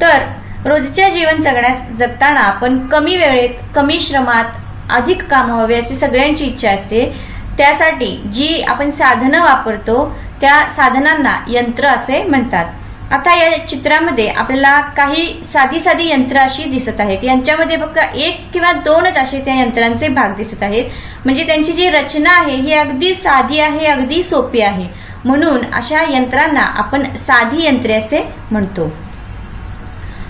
तर रोजच्या जीवन जगताना आपण कमी वेळेत कमी श्रमात अधिक काम व्हावे अशी सगळ्यांची इच्छा असते। त्यासाठी जी आपण साधनं वापरतो त्या साधनांना यंत्र असे म्हणतात। आता या चित्रामध्ये आपल्याला काही साधी साधी यंत्र अशी दिसत आहेत। यांच्यामध्ये फक्त एक किंवा दोनच असे त्या यंत्रांचे भाग दिसत आहेत। म्हणजे त्यांची जी रचना आहे ही अगदी साधी आहे, अगदी सोपी आहे, म्हणून अशा यंत्रांना आपण साधी यंत्रे असे म्हणतो।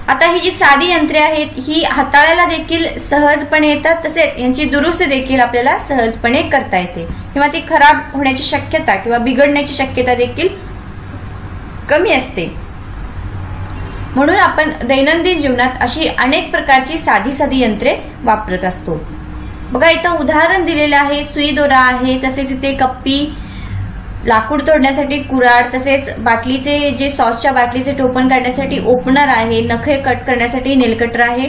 आता ही जी साधी यंत्रे आहेत ही हाताळायला देखील सहजपणे येतात, तसेच यांची दुरुस्ती देखील आपल्याला सहजपणे करता येते किंवा ती खराब होण्याची शक्यता किंवा बिघडण्याची शक्यता देखील कमी असते। म्हणून आपण दैनंदिन जीवनात अशी अनेक प्रकारची साधी साधी यंत्रे वापरत असतो। बघा इथं उदाहरण दिलेलं आहे, सुई दोरा आहे, तसेच इथे कप्पी, लाकूड तोडण्यासाठी कुऱ्हाड, तसेच बाटलीचे जे सॉसच्या बाटलीचे टोपण काढण्यासाठी ओपनर आहे, नखे कट करण्यासाठी नेल कटर आहे।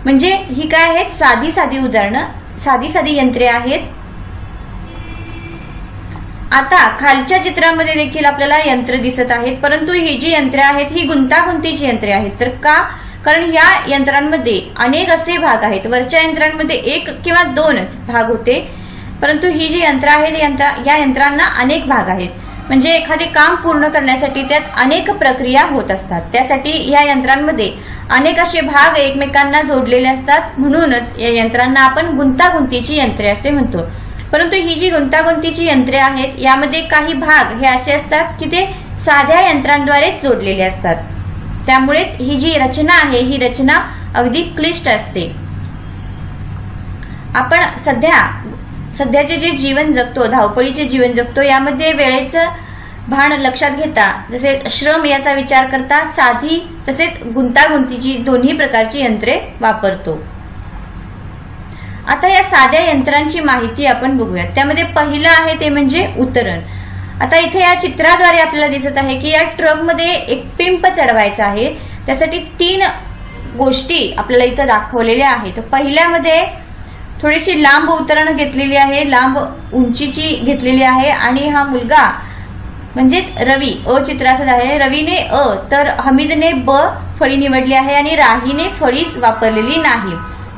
म्हणजे ही काय आहेत, साधी साधी उदाहरणं, साधी साधी यंत्रे आहेत। आता खालच्या चित्रामध्ये देखील आपल्याला यंत्र दिसत आहेत, परंतु ही जी यंत्रे आहेत ही गुंतागुंतीची यंत्रे आहेत। तर का? कारण या यंत्रांमध्ये अनेक असे भाग आहेत। वरच्या यंत्रांमध्ये एक किंवा दोनच भाग होते, परंतु ही जी यंत्र आहेत या यंत्रांना अनेक भाग आहेत। म्हणजे एखादे काम पूर्ण करण्यासाठी त्यात अनेक प्रक्रिया होत असतात। त्यासाठी या यंत्रांमध्ये अनेक असे भाग एकमेकांना जोडलेले असतात, म्हणूनच या यंत्रांना आपण गुंतागुंतीची यंत्रे असे म्हणतो। परंतु ही जी गुंतागुंतीची यंत्रे आहेत यामध्ये काही भाग हे असे असतात की ते साध्या यंत्रांद्वारे जोडलेले असतात। त्यामुळेच ही जी रचना आहे ही रचना अगदी क्लिष्ट असते। आपण सध्याचे जे जीवन जगतो, धावपळीचे जीवन जगतो, यामध्ये वेळेचं भान लक्षात घेता, जसे श्रम याचा विचार करता साधी तसेच गुंतागुंतीची दोन्ही प्रकारची यंत्रे वापरतो। आता या साध्या यंत्रांची माहिती आपण बघूयात। त्यामध्ये पहिलं आहे ते म्हणजे उतरण। आता इथे या चित्राद्वारे आपल्याला दिसत आहे की या ट्रकमध्ये एक पिंप चढवायचा आहे, त्यासाठी 3 गोष्टी आपल्याला इथं दाखवलेल्या आहेत। पहिल्यामध्ये थोडीशी लांब उतरण घेतलेली आहे, लांब उंचीची घेतलेली आहे, आणि हा मुलगा म्हणजेच रवी, अ चित्रासद आहे, रवीने अ तर हमीदने ब फळी निवडली आहे आणि राहीने फळीच वापरलेली नाही।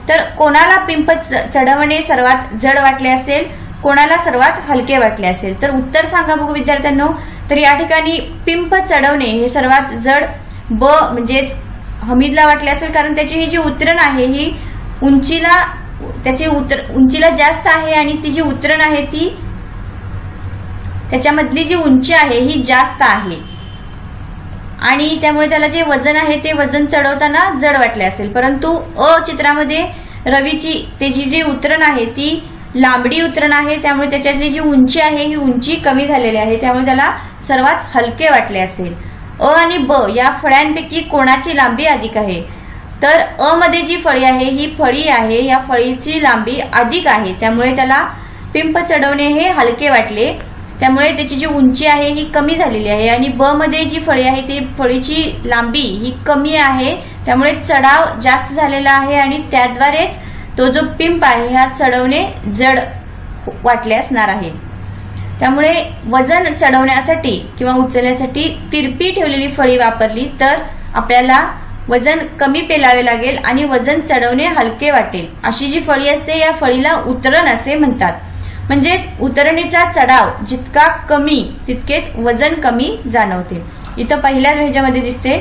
तर कोणाला पिंप चढवणे सर्वात जड वाटले असेल, कोणाला सर्वात हलके वाटले असेल? तर उत्तर सांगा बघू विद्यार्थ्यांनो। तर या ठिकाणी पिंप चढवणे हे सर्वात जड ब म्हणजेच हमीदला वाटले असेल, कारण त्याची ही जी उतरण आहे ही उंचीला जास्त आहे आणि ती जी उतरण आहे ती त्याच्यामधली जी उंची आहे ही जास्त आहे, आणि त्यामुळे त्याला जे वजन आहे ते वजन चढवताना जड वाटले असेल। परंतु अ चित्रामध्ये रवीची त्याची जी उतरण आहे ती लांबडी उतरण आहे, त्यामुळे त्याच्यातली जी उंची आहे ही उंची कमी झालेली आहे, त्यामुळे त्याला सर्वात हलके वाटले असेल। अ आणि ब या फळ्यांपैकी कोणाची लांबी अधिक आहे? तर अ मध्ये जी फळी आहे ही फळी आहे, या फळीची लांबी अधिक आहे, त्यामुळे त्याला पिंप चढवणे हे हलके वाटले, त्यामुळे त्याची जी उंची आहे ही कमी झालेली आहे। आणि ब मध्ये जी फळी आहे ती फळीची लांबी ही कमी आहे, त्यामुळे चढाव जास्त झालेला आहे आणि त्याद्वारेच तो जो पिंप आहे हा चढवणे जड वाटले असणार आहे। त्यामुळे वजन चढवण्यासाठी किंवा उचलण्यासाठी तिरपी ठेवलेली फळी वापरली तर आपल्याला वजन कमी पेलावे लागेल आणि वजन चढवणे हलके वाटेल। अशी जी फळी असते या फळीला उतरण असे म्हणतात। म्हणजेच उतरणीचा चढाव जितका कमी तितकेच वजन कमी जाणवते। इथं पहिल्या ह्याच्यामध्ये दिसते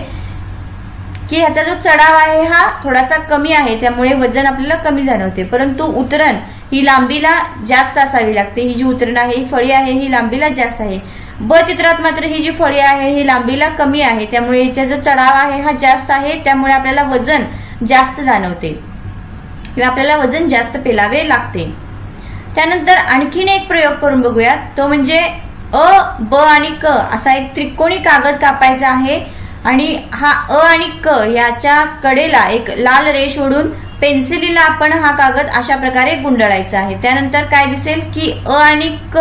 की ह्याचा जो चढाव आहे हा थोडासा कमी आहे, त्यामुळे वजन आपल्याला कमी जाणवते, परंतु उतरण ही लांबीला जास्त असावी लागते। ही जी उतरण आहे ही फळी आहे ही लांबीला जास्त आहे। ब चित्रात मात्र ही जी फळी आहे ही लांबीला कमी आहे, त्यामुळे हिचा जो चढाव आहे हा जास्त आहे, त्यामुळे आपल्याला वजन जास्त जाणवते किंवा आपल्याला वजन जास्त पेलावे लागते। त्यानंतर आणखीन एक प्रयोग करून बघूयात, तो म्हणजे अ, ब आणि क असा एक त्रिकोणी कागद कापायचा आहे आणि हा अ आणि क याच्या कडेला एक लाल रेष ओढून पेन्सिलीला आपण हा कागद अशा प्रकारे गुंडाळायचा आहे। त्यानंतर काय दिसेल की अ आणि क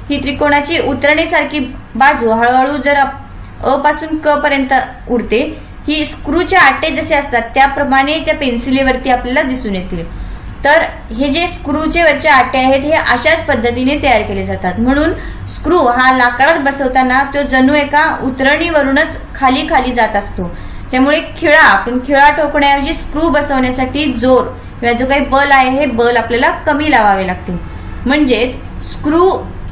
ही त्रिकोणाची उतरणीसारखी बाजू हळूहळू जर अ पासून क पर्यंत उडते, ही स्क्रूचे आटे जसे असतात त्याप्रमाणे त्या पेन्सिलीवरती आपल्याला दिसून येतील। तर हे जे स्क्रूचे वरचे आटे आहेत हे अशाच पद्धतीने तयार केले जातात। म्हणून स्क्रू हा लाकडात बसवताना तो जणू एका उतरणीवरूनच खाली खाली जात असतो। त्यामुळे आपण खिळा ठोकण्याऐवजी स्क्रू बसवण्यासाठी जोर किंवा जो काही बल आहे हे बल आपल्याला कमी लावावे लागते. म्हणजेच स्क्रू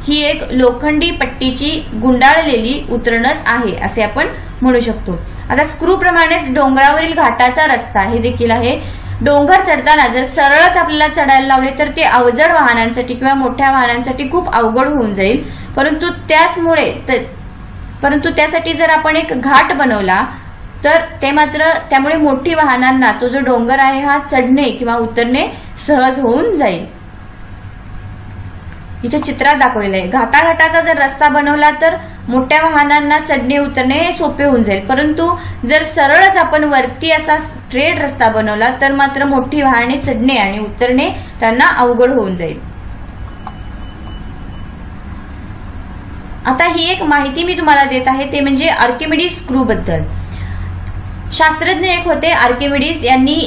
ही एक लोखंडी पट्टीची गुंडाळलेली उतरणच आहे असे आपण म्हणू शकतो. आता स्क्रू प्रमाणेच डोंगरावरील घाटाचा रस्ता हे देखील आहे. डोंगर चढताना जर सरळच आपल्याला चढायला लावले तर ते अवजड वाहनांसाठी किंवा मोठ्या वाहनांसाठी खूप अवघड होऊन जाईल. परंतु त्यासाठी जर आपण एक घाट बनवला तर त्यामुळे मोठी वाहनांना तो जो डोंगर आहे हा चढणे किंवा उतरणे सहज होऊन जाईल. इथे चित्रात दाखवलेलं आहे. घाटाघाटाचा जर रस्ता बनवला तर मोठ्या वाहनांना चढणे उतरणे हे सोपे होऊन जाईल. परंतु जर सरळच आपण वरती असा स्ट्रेट रस्ता बनवला तर मात्र मोठी वाहने चढणे आणि उतरणे त्यांना अवघड होऊन जाईल. आता ही एक माहिती मी तुम्हाला देत आहे ते म्हणजे आर्किमिडीज स्क्रू बद्दल. शास्त्रज्ञ एक होते आर्किमिडीज यांनी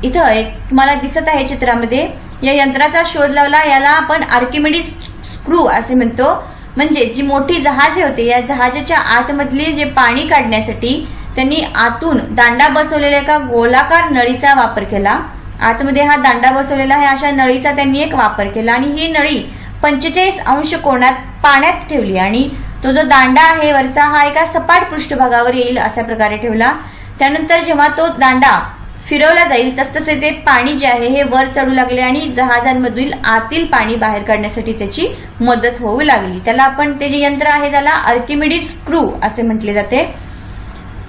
इथं एक तुम्हाला दिसत आहे चित्रामध्ये या यंत्राचा शोध लावला. याला आपण आर्किमिडीज स्क्रू असे म्हणतो. म्हणजे जी मोठी जहाजे होते या जहाजाच्या आतमधले जे पाणी काढण्यासाठी त्यांनी आतून दांडा बसवलेल्या एका गोलाकार नळीचा वापर केला. आतमध्ये हा दांडा बसवलेला आहे अशा नळीचा त्यांनी एक वापर केला आणि ही नळी 45 अंश कोनात पाण्यात ठेवली आणि तो जो दांडा आहे वरचा हा एका सपाट पृष्ठभागावर येईल अशा प्रकारे ठेवला. त्यानंतर जेव्हा तो दांडा फिरवला जाईल तसतसे ते पाणी जे आहे हे वर चढू लागले आणि जहाजांमधील आतील पाणी बाहेर काढण्यासाठी त्याची मदत होऊ लागली. त्याला आपण ते जे यंत्र आहे त्याला आर्किमिडीज स्क्रू असे म्हटले जाते.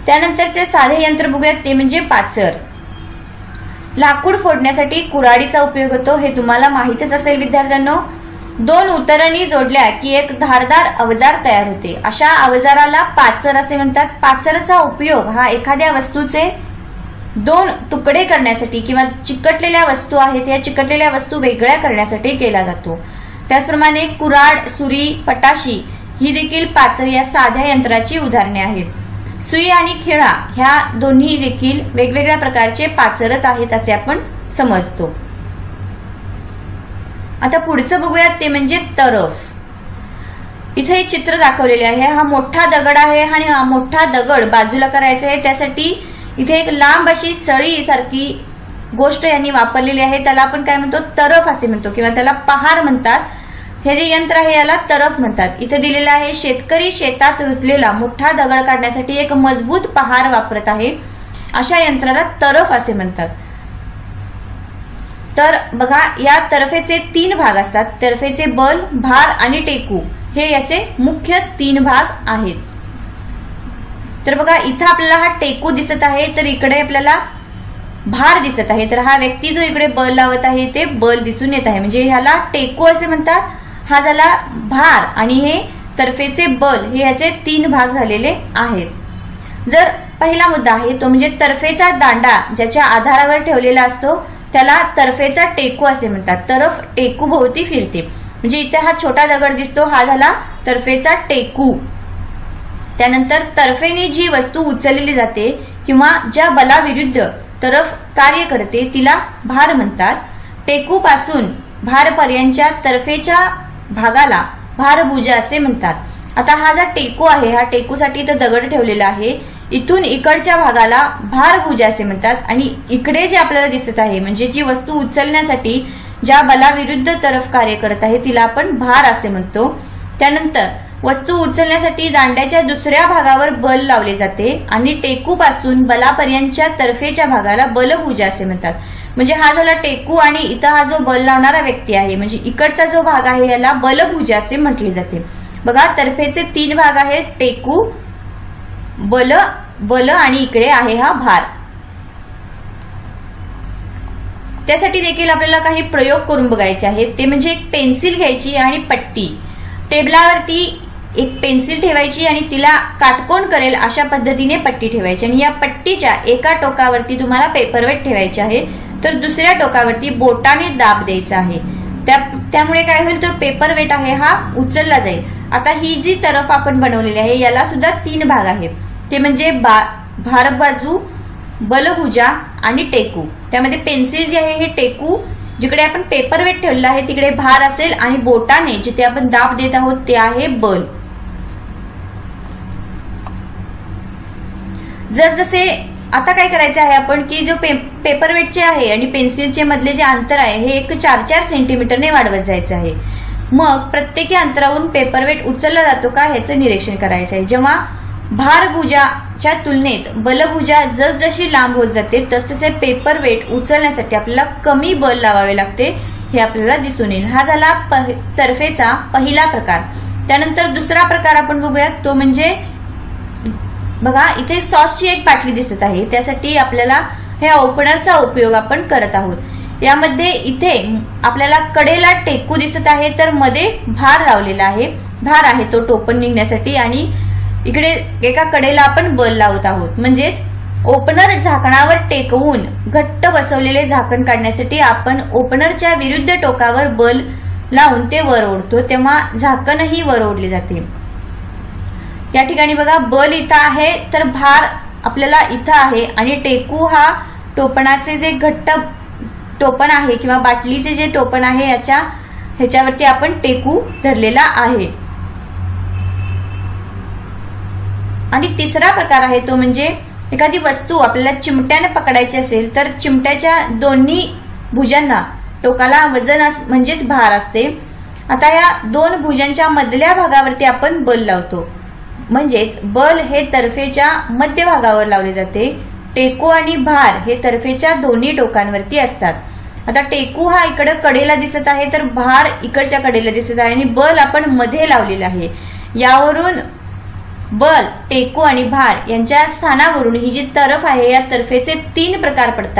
त्यानंतरचे साधे यंत्र बघूयात ते म्हणजे पाचर. लाकूड फोडण्यासाठी कुऱ्हाडीचा उपयोग होतो हे तुम्हाला माहितच असेल विद्यार्थ्यांनो. 2 उतरणी जोडल्या की एक धारदार अवजार तयार होते. अशा अवजाराला पाचर असे म्हणतात. पाचरचा उपयोग हा एखाद्या वस्तूचे 2 तुकडे करण्यासाठी किंवा चिकटलेल्या वस्तू आहेत या चिकटलेल्या वस्तू वेगळ्या करण्यासाठी केला जातो. त्याचप्रमाणे कुऱ्हाड, सुरी, पटाशी ही देखील पाचर या साध्या यंत्राची उदाहरणे आहेत. सुई आणि खिळा ह्या दोन्ही देखील वेगवेगळ्या प्रकारचे पाचरच आहेत असे आपण समजतो. आता पुढचं बघूयात ते म्हणजे तरफ. इथे एक चित्र दाखवलेले आहे. हा मोठा दगड आहे आणि हा मोठा दगड बाजूला करायचा आहे. त्यासाठी इथे एक लांब अशी सळी सारखी गोष्ट यांनी वापरलेली आहे. त्याला आपण काय म्हणतो तरफ असे म्हणतो किंवा त्याला पहार म्हणतात. हे जे यंत्र आहे याला तरफ म्हणतात. इथे दिलेलं आहे शेतकरी शेतात रुतलेला मोठा दगड काढण्यासाठी एक मजबूत पहार वापरत आहे. अशा यंत्राला तरफ असे म्हणतात. तर बघा या तरफेचे 3 भाग असतात. तरफेचे बल, भार आणि टेकू हे याचे मुख्य 3 भाग आहेत. तर बघा इथं आपल्याला हा टेकू दिसत आहे तर इकडे आपल्याला भार दिसत आहे. तर हा व्यक्ती जो इकडे बल लावत आहे ते बल दिसून येत आहे म्हणजे ह्याला टेकू असे म्हणतात. हा झाला भार आणि हे तरफेचे बल हे याचे 3 भाग झालेले आहेत. जर पहिला मुद्दा आहे तो म्हणजे तरफेचा दांडा ज्याच्या आधारावर ठेवलेला असतो त्याला तरफेचा टेकू असे म्हणतात. तरफ टेकू भोवती फिरते म्हणजे इथे हा छोटा दगड दिसतो हा झाला तरफेचा टेकू. त्यानंतर तरफेने जी वस्तू उचलली जाते किंवा ज्या बलाविरुद्ध तरफ कार्य करते तिला भार म्हणतात. टेकू पासून भारपर्यंतच्या तरफेच्या भागाला भारभुजा असे म्हणतात. आता हा जो टेकू आहे हा टेकूसाठी इथं दगड ठेवलेला आहे. इथून इकडच्या भागाला भारभुजा असे म्हणतात आणि इकडे जे आपल्याला दिसत आहे म्हणजे जी वस्तू उचलण्यासाठी ज्या बलाविरुद्ध तरफ कार्य करत आहे तिला आपण भार असे म्हणतो. त्यानंतर वस्तू उचलण्यासाठी दांड्याच्या दुसऱ्या भागावर बल लावले जाते आणि टेकू पासून बलापर्यंतच्या तरफेच्या भागाला बलभुजा असे म्हणतात. म्हणजे हा झाला टेकू आणि इथं हा जो बल लावणारा व्यक्ती आहे म्हणजे इकडचा जो भाग आहे याला बलभुजा असे म्हटले जाते. बघा तरफेचे 3 भाग आहेत टेकू, बल आणि इकडे आहे हा भार. त्यासाठी देखील आपल्याला काही प्रयोग करून बघायचे आहेत. ते म्हणजे एक पेन्सिल घ्यायची आणि पट्टी. टेबलावरती एक पेन्सिल ठेवायची आणि तिला काटकोन करेल अशा पद्धतीने पट्टी ठेवायची आणि या पट्टीच्या एका टोकावरती तुम्हाला पेपरवेट ठेवायचे आहे तर दुसऱ्या टोकावरती बोटाने दाब द्यायचा आहे. त्यामुळे काय होईल तर पेपरवेट आहे हा उचलला जाईल. आता ही जी तरफ आपण बनवलेली आहे याला सुद्धा 3 भाग आहेत. ते म्हणजे भारबाजू, बलभुजा आणि टेकू. त्यामध्ये पेन्सिल जे आहे हे टेकू, जिकडे आपण पेपरवेट ठेवलेला आहे तिकडे भार असेल आणि बोटाने जिथे आपण दाब देत आहोत ते आहे बल. जसजसे आता काय करायचं आहे आपण की जो पेपर वेटचे आहे आणि पेन्सिलचे मधले जे अंतर आहे हे एक 4-4 सेंटीमीटरने वाढवत जायचं आहे. मग प्रत्येकी अंतरावरून पेपर वेट उचलला जातो का ह्याचं निरीक्षण करायचं आहे. जेव्हा भारभुजाच्या तुलनेत बलभुजा जसजशी लांब होत जाते तसतसे पेपर वेट उचलण्यासाठी आपल्याला कमी बल लावावे लागते हे आपल्याला दिसून येईल. हा झाला तर्फेचा पहिला प्रकार. त्यानंतर दुसरा प्रकार आपण बघूयात, तो म्हणजे बघा इथे सॉसची एक बाटली दिसत आहे, त्यासाठी आपल्याला ह्या ओपनरचा उपयोग आपण करत आहोत. यामध्ये इथे आपल्याला कडेला टेकू दिसत आहे, तर मध्ये भार लावलेला आहे. भार आहे तो टोपण निघण्यासाठी आणि इकडे एका कडेला आपण बल लावत आहोत. म्हणजेच ओपनर झाकणावर टेकवून घट्ट बसवलेले झाकण काढण्यासाठी आपण ओपनरच्या विरुद्ध टोकावर बल लावून ते वर ओढतो, तेव्हा झाकणही वर ओढले जाते. या ठिकाणी बघा बल इथं आहे तर भार आपल्याला इथं आहे आणि टेकू हा टोपणाचे जे घट्ट टोपण आहे किंवा बाटलीचे जे टोपण आहे ह्याच्यावरती आपण टेकू धरलेला आहे. आणि तिसरा प्रकार आहे तो म्हणजे एखादी वस्तू आपल्याला चिमट्याने पकडायची असेल तर चिमट्याच्या दोन्ही भुजांना टोकाला वजन म्हणजेच भार असते. आता या दोन भुजांच्या मधल्या भागावरती आपण बल लावतो, म्हणजेच बल हे तर्फेच्या मध्यभागावर लावले जाते. टेकू आणि भार हे तर्फेच्या दोन्ही टोकांवरती असतात. आता टेकू हा इकडे कडेला दिसत आहे तर भार इकडच्या कडेला दिसत आहे आणि बल आपण मध्ये लावलेला आहे. यावरून बल, टेकू आणि भार यांच्या स्थानावरून ही जी तर्फ आहे या तर्फेचे 3 प्रकार पडतात.